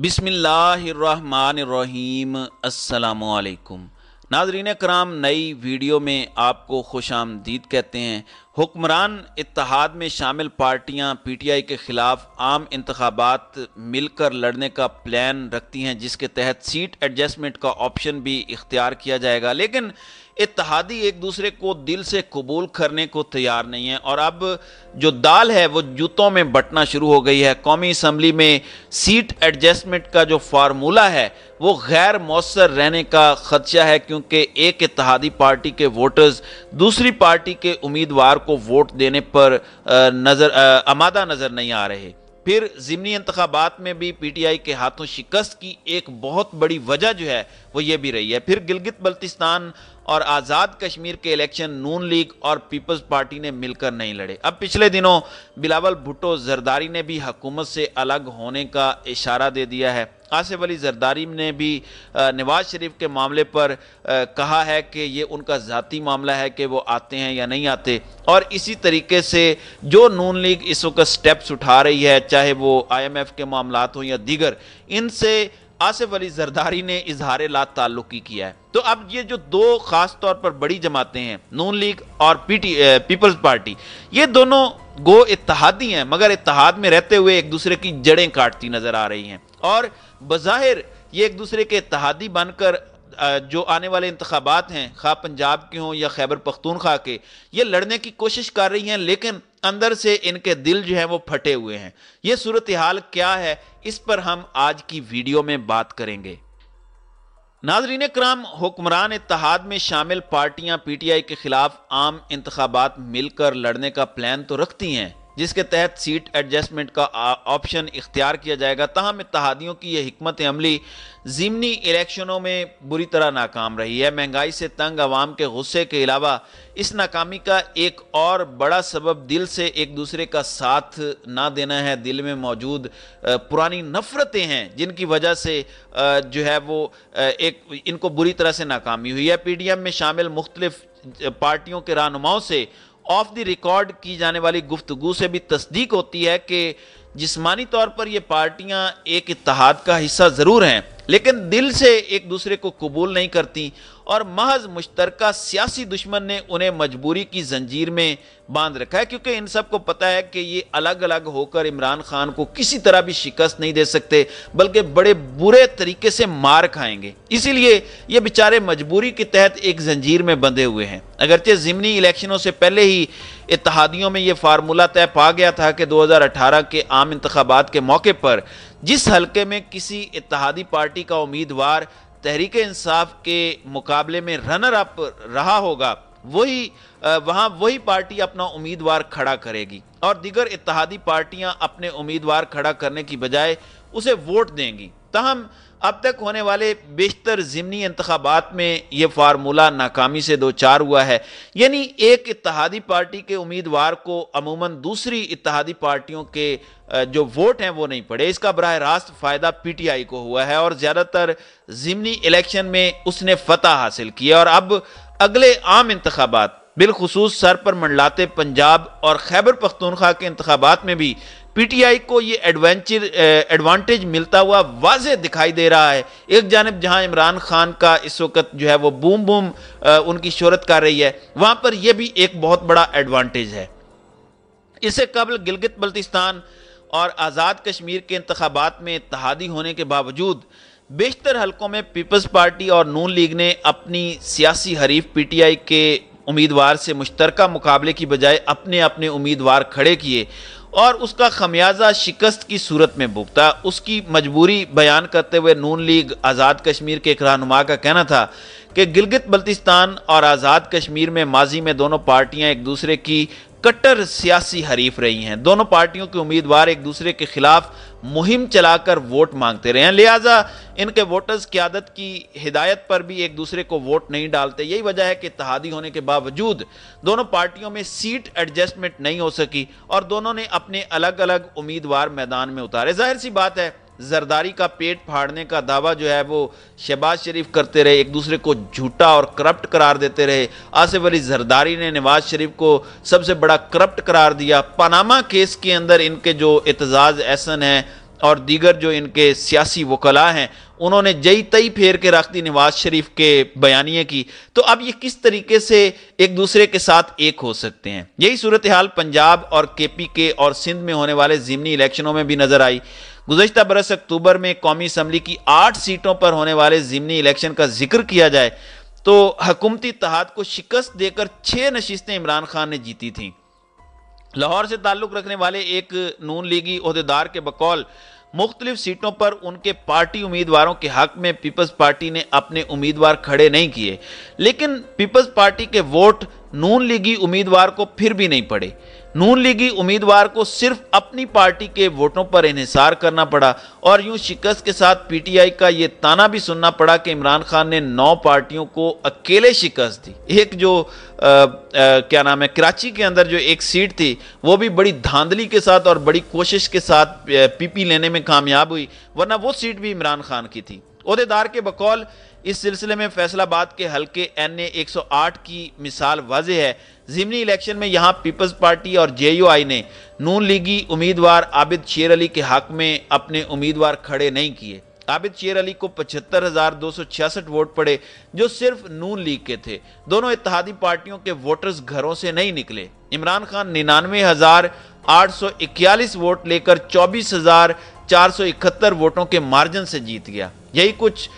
बिस्मिल्लाहिर्रहमानिर्रहीम। अस्सलामुअलैकुम नाज़रीन कराम, नई वीडियो में आपको खुश आमदीद कहते हैं। हुक्मरान इत्तेहाद में शामिल पार्टियां पीटीआई के ख़िलाफ़ आम इंतखाबात मिलकर लड़ने का प्लान रखती हैं, जिसके तहत सीट एडजस्टमेंट का ऑप्शन भी इख्तियार किया जाएगा। लेकिन इत्तेहादी एक दूसरे को दिल से कबूल करने को तैयार नहीं है और अब जो दाल है वो जूतों में बंटना शुरू हो गई है। कौमी असम्बली में सीट एडजस्टमेंट का जो फार्मूला है वो गैर मौसर रहने का खदशा है, क्योंकि एक इत्तेहादी पार्टी के वोटर्स दूसरी पार्टी के उम्मीदवार को वोट देने पर आमादा नज़र नहीं आ रहे। फिर ज़िमनी इंतखाबात में भी पीटीआई के हाथों शिकस्त की एक बहुत बड़ी वजह जो है वो ये भी रही है। फिर गिलगित बल्तिस्तान और आज़ाद कश्मीर के इलेक्शन नून लीग और पीपल्स पार्टी ने मिलकर नहीं लड़े। अब पिछले दिनों बिलावल भुट्टो जरदारी ने भी हुकूमत से अलग होने का इशारा दे दिया है। आसिफ अली जरदारी ने भी नवाज शरीफ के मामले पर कहा है कि ये उनका ज़ाती मामला है कि वो आते हैं या नहीं आते। और इसी तरीके से जो नून लीग इस वक्त स्टेप्स उठा रही है, चाहे वो IMF के मामलात हों या दीगर, इनसे आसिफ अली जरदारी ने इजहार ला ताल्लुकी किया है। तो अब ये जो दो खास तौर पर बड़ी जमातें हैं, नून लीग और पीपल्स पार्टी, ये दोनों गो इत्तेहादी हैं, मगर इत्तेहाद में रहते हुए एक दूसरे की जड़ें काटती नजर आ रही हैं। और बज़ाहिर ये एक दूसरे के इत्तेहादी बनकर जो आने वाले इंतखाबात हैं, खा पंजाब के हों या खैबर पख्तूनख्वा के, ये लड़ने की कोशिश कर रही हैं, लेकिन अंदर से इनके दिल जो हैं वो फटे हुए हैं। ये सूरत हाल क्या है, इस पर हम आज की वीडियो में बात करेंगे। नाज़रीन कराम, हुक्मरान इत्तेहाद में शामिल पार्टियां पीटीआई के खिलाफ आम इंतखाबात मिलकर लड़ने का प्लान तो रखती हैं, जिसके तहत सीट एडजस्टमेंट का ऑप्शन इख्तियार किया जाएगा। तहम इत्तेहादियों की यह हिकमत अमली ज़िमनी इलेक्शनों में बुरी तरह नाकाम रही है। महंगाई से तंग आवाम के गुस्से के अलावा इस नाकामी का एक और बड़ा सबब दिल से एक दूसरे का साथ ना देना है। दिल में मौजूद पुरानी नफ़रतें हैं, जिनकी वजह से जो है वो एक इनको बुरी तरह से नाकामी हुई है। PDM में शामिल मुख्तलिफ पार्टियों के रहनुमाओं से ऑफ द रिकॉर्ड की जाने वाली गुफ्तगू से भी तस्दीक होती है कि जिस्मानी तौर पर ये पार्टियां एक इत्तेहाद का हिस्सा ज़रूर हैं, लेकिन दिल से एक दूसरे को कबूल नहीं करती और महज मुश्तरका सियासी दुश्मन ने उन्हें मजबूरी की जंजीर में बांध रखा है, क्योंकि इन सबको पता है कि ये अलग अलग होकर इमरान खान को किसी तरह भी शिकस्त नहीं दे सकते, बल्कि बड़े बुरे तरीके से मार खाएंगे। इसीलिए ये बेचारे मजबूरी के तहत एक जंजीर में बंधे हुए हैं। अगरचे ज़िमनी इलेक्शनों से पहले ही इत्तेहादियों में ये फार्मूला तय पा गया था कि 2018 के आम इंतखाबात के मौके पर जिस हल्के में किसी इत्तेहादी पार्टी का उम्मीदवार तहरीक इंसाफ के मुकाबले में रनर अप रहा होगा, वहाँ वही पार्टी अपना उम्मीदवार खड़ा करेगी और दीगर इत्तेहादी पार्टियां अपने उम्मीदवार खड़ा करने की बजाय उसे वोट देंगी। तहम अब तक होने वाले बेशतर ज़िमनी इंतखाबात में यह फार्मूला नाकामी से दो चार हुआ है, यानी एक इत्तेहादी पार्टी के उम्मीदवार को अमूमन दूसरी इत्तेहादी पार्टियों के जो वोट हैं वो नहीं पड़े। इसका बराह रास्त फ़ायदा PTI को हुआ है और ज़्यादातर ज़िमनी इलेक्शन में उसने फतह हासिल की है। और अब अगले आम इंतखाबात, बिलखुसूस सर पर मंडलाते पंजाब और खैबर पख्तूनख्वा के इंतखाबात में भी PTI को ये एडवांटेज मिलता हुआ वाज़े दिखाई दे रहा है। एक जानिब जहां इमरान खान का इस वक्त जो है वो बूम बूम उनकी शोहरत कर रही है, वहां पर यह भी एक बहुत बड़ा एडवांटेज है। इससे कबल गिलगित बल्तिस्तान और आज़ाद कश्मीर के इंतखाबात में इत्तेहादी होने के बावजूद बेशतर हलकों में पीपल्स पार्टी और नून लीग ने अपनी सियासी हरीफ PTI के उम्मीदवार से मुश्तरका मुकाबले की बजाय अपने अपने उम्मीदवार खड़े किए और उसका खमियाजा शिकस्त की सूरत में भुगता। उसकी मजबूरी बयान करते हुए नून लीग आज़ाद कश्मीर के एक रहनुमा का कहना था कि गिलगित बल्तिस्तान और आज़ाद कश्मीर में माजी में दोनों पार्टियां एक दूसरे की कट्टर सियासी हरीफ रही हैं। दोनों पार्टियों के उम्मीदवार एक दूसरे के खिलाफ मुहिम चलाकर वोट मांगते रहे हैं, लिहाजा इनके वोटर्स क़यादत की हिदायत पर भी एक दूसरे को वोट नहीं डालते। यही वजह है कि इत्तेहादी होने के बावजूद दोनों पार्टियों में सीट एडजस्टमेंट नहीं हो सकी और दोनों ने अपने अलग अलग उम्मीदवार मैदान में उतारे। जाहिर सी बात है, जरदारी का पेट फाड़ने का दावा जो है वो शहबाज शरीफ करते रहे, एक दूसरे को झूठा और करप्ट करार देते रहे। आसिफ अली जरदारी ने नवाज शरीफ को सबसे बड़ा करप्ट करार दिया। पनामा केस के अंदर इनके जो एतजाज एहसन हैं اور دیگر جو ان کے سیاسی وکلاء ہیں انہوں نے جئی تئی پھیر کے رکھ دی نواز شریف کے بیانیے کی، تو اب یہ کس طریقے سے ایک دوسرے کے ساتھ ایک ہو سکتے ہیں؟ یہی صورتحال پنجاب اور کے پی کے اور سندھ میں ہونے والے ضمنی الیکشنوں میں بھی نظر آئی۔ گزشتہ برس اکتوبر میں قومی اسمبلی کی 8 سیٹوں پر ہونے والے ضمنی الیکشن کا ذکر کیا جائے تو حکومتی اتحاد کو شکست دے کر 6 نشستیں عمران خان نے جیتی تھیں۔ لاہور سے تعلق رکھنے والے ایک نون لیگی عہدیدار کے بقول مختلف سیٹوں پر ان کے پارٹی امیدواروں کے حق میں پیپلز پارٹی نے اپنے امیدوار کھڑے نہیں کیے، لیکن پیپلز پارٹی کے ووٹ نون لیگی امیدوار کو پھر بھی نہیں پڑے۔ نون لیگی امیدوار کو صرف اپنی پارٹی کے ووٹوں پر انحصار کرنا پڑا اور یوں شکست کے ساتھ پی ٹی آئی کا یہ تانا بھی سننا پڑا کہ عمران خان نے 9 پارٹیوں کو اکیلے شکست دی۔ ایک جو کراچی کے اندر جو ایک سیٹ تھی وہ بھی بڑی دھاندلی کے ساتھ اور بڑی کوشش کے ساتھ پی پی لینے میں کامیاب ہوئی، ورنہ وہ سیٹ بھی عمران خان کی تھی۔ عہدیدار کے بقول اس سلسلے میں فیصل آباد کے حلقے این اے 108 کی مثال واضح ہے۔ ضمنی الیکشن میں یہاں پیپلز پارٹی اور جے یو آئی نے نون لیگی امیدوار عابد شیر علی کے حق میں اپنے امیدوار کھڑے نہیں کیے۔ عابد شیر علی کو 75,266 ووٹ پڑے جو صرف نون لیگ کے تھے۔ دونوں اتحادی پارٹیوں کے ووٹرز گھروں سے نہیں نکلے۔ عمران خان 99,841 ووٹ لے کر 24,471 ووٹوں کے مارجن سے جیت گیا۔ یہی کچھ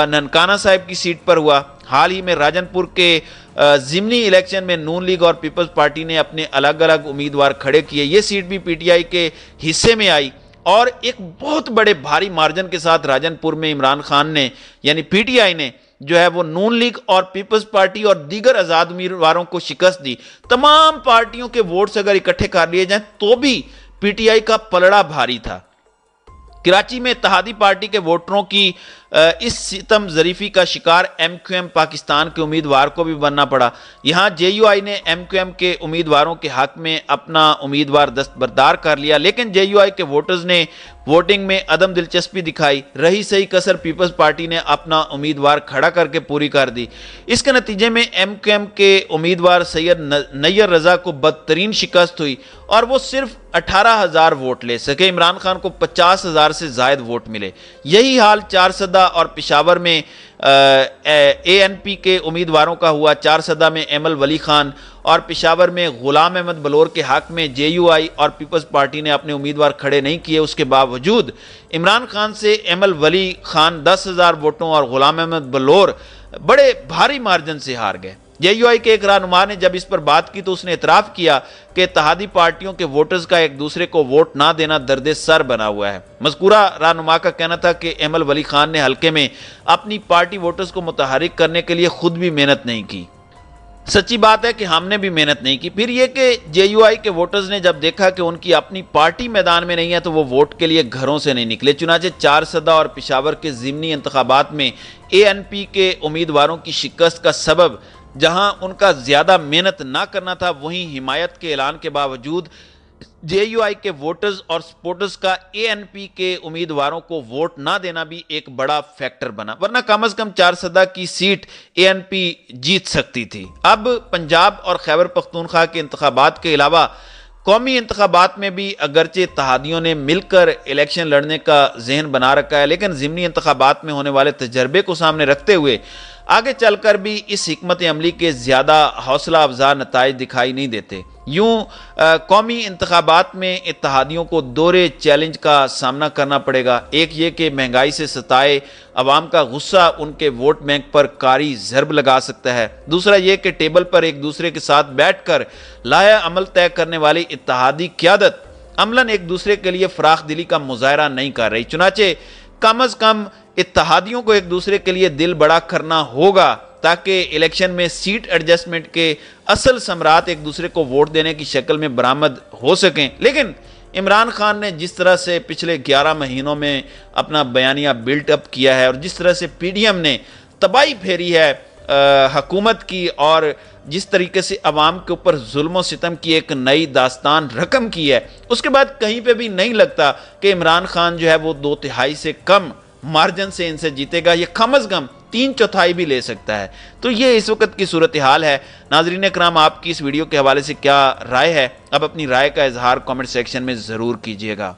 ننکانہ صاحب کی سیٹ پر ہوا۔ حال ہی میں راجن پور کے ضمنی الیکشن میں نون لیگ اور پیپلز پارٹی نے اپنے الگ الگ امیدوار کھڑے کیے۔ یہ سیٹ بھی پی ٹی آئی کے حصے میں آئی اور ایک بہت بڑے بھاری مارجن کے ساتھ راجن پور میں عمران خان نے یعنی پی ٹی آئی نے جو ہے وہ نون لیگ اور پیپلز پارٹی اور دیگر آزاد امیدواروں کو شکست دی۔ تمام پارٹیوں کے ووٹس اگر اکٹھے کر لیے جائیں تو بھی پی ٹی آئی کا پلڑا بھاری تھا۔ کراچی میں اتحادی پارٹی کے ووٹروں کی اس ستم ظریفی کا شکار ایم کیو ایم پاکستان کے امیدوار کو بھی بننا پڑا۔ یہاں جے یو آئی نے ایم کیو ایم کے امیدواروں کے حق میں اپنا امیدوار دستبردار کر لیا، لیکن جے یو آئی کے ووٹرز نے ووٹنگ میں عدم دلچسپی دکھائی۔ رہی صحیح کسر پیپلز پارٹی نے اپنا امیدوار کھڑا کر کے پوری کر دی۔ اس کے نتیجے میں ایم کیو ایم کے امیدوار سید نیر رضا کو بدترین شکست ہوئی اور وہ صرف 18,000 ووٹ لے سکے۔ عمران خان کو 50,000 سے زائد ووٹ ملے۔ یہی حال چارسدہ اور پشاور میں اے این پی کے امیدواروں کا ہوا۔ چارسدہ میں ایمل ولی خان اور پشاور میں غلام احمد بلور کے حق میں جے یو آئی اور پیپلز پارٹی نے اپنے امیدوار کھڑے نہیں کیے۔ اس کے باوجود عمران خان سے ایمل ولی خان 10,000 ووٹوں اور غلام احمد بلور بڑے بھاری مارجن سے ہار گئے۔ جے یو آئی کے ایک رہنما نے جب اس پر بات کی تو اس نے اعتراف کیا کہ اتحادی پارٹیوں کے ووٹرز کا ایک دوسرے کو ووٹ نہ دینا درد سر بنا ہوا ہے۔ مذکورہ رہنما کا کہنا تھا کہ ایمل ولی خان نے حلقے میں اپنی پارٹی ووٹرز کو متحرک کرنے کے لیے خود بھی محنت نہیں کی۔ سچی بات ہے کہ ہم نے بھی محنت نہیں کی۔ پھر یہ کہ جے یو آئی کے ووٹرز نے جب دیکھا کہ ان کی اپنی پارٹی میدان میں نہیں ہے تو وہ ووٹ کے لیے گھروں سے نہیں نکلے۔ چنانچہ چارسدہ اور پشاور کے ضمنی انتخابات میں اے این پی کے امیدواروں کی شکست کا سبب جہاں ان کا زیادہ محنت نہ کرنا تھا، وہیں حمایت کے اعلان کے باوجود جے یو آئی کے ووٹرز اور سپورٹرز کا اے این پی کے امیدواروں کو ووٹ نہ دینا بھی ایک بڑا فیکٹر بنا، ورنہ کم از کم چارسدہ کی سیٹ اے این پی جیت سکتی تھی۔ اب پنجاب اور خیبر پختونخوا کے انتخابات کے علاوہ قومی انتخابات میں بھی اگرچہ اتحادیوں نے مل کر الیکشن لڑنے کا ذہن بنا رکھا ہے، لیکن ضمنی انتخابات میں ہونے والے تجربے کو سامنے رکھتے ہوئے آگے چل کر بھی اس حکمت عملی کے زیادہ حوصلہ افزا نتائج دکھائی نہیں دیتے۔ یوں قومی انتخابات میں اتحادیوں کو دوہرے چیلنج کا سامنا کرنا پڑے گا۔ ایک یہ کہ مہنگائی سے ستائے عوام کا غصہ ان کے ووٹ بینک پر کاری ضرب لگا سکتا ہے۔ دوسرا یہ کہ ٹیبل پر ایک دوسرے کے ساتھ بیٹھ کر لائحہ عمل طے کرنے والی اتحادی قیادت عملاً ایک دوسرے کے لیے فراخ دلی کا مظاہرہ نہیں کر رہی۔ چنانچہ کم از کم اتحادیوں کو ایک دوسرے کے لیے دل بڑا کرنا ہوگا تاکہ الیکشن میں سیٹ ایڈجسٹمنٹ کے اصل ثمرات ایک دوسرے کو ووٹ دینے کی شکل میں برآمد ہو سکیں۔ لیکن عمران خان نے جس طرح سے پچھلے 11 مہینوں میں اپنا بیانیہ بلٹ اپ کیا ہے اور جس طرح سے پی ڈی ایم نے تباہی پھیری ہے حکومت کی اور جس طریقے سے عوام کے اوپر ظلم و ستم کی ایک نئی داستان رقم کی ہے، اس کے بعد کہیں پہ بھی نہیں لگتا کہ عمران خان جو ہے وہ 2/3 سے کم مارجن سے ان سے جیتے گا۔ یہ کم از کم 3/4 بھی لے سکتا ہے۔ تو یہ اس وقت کی صورتحال ہے۔ ناظرین اکرام، آپ کی اس ویڈیو کے حوالے سے کیا رائے ہے؟ اب اپنی رائے کا اظہار کامنٹ سیکشن میں ضرور کیجیے گا۔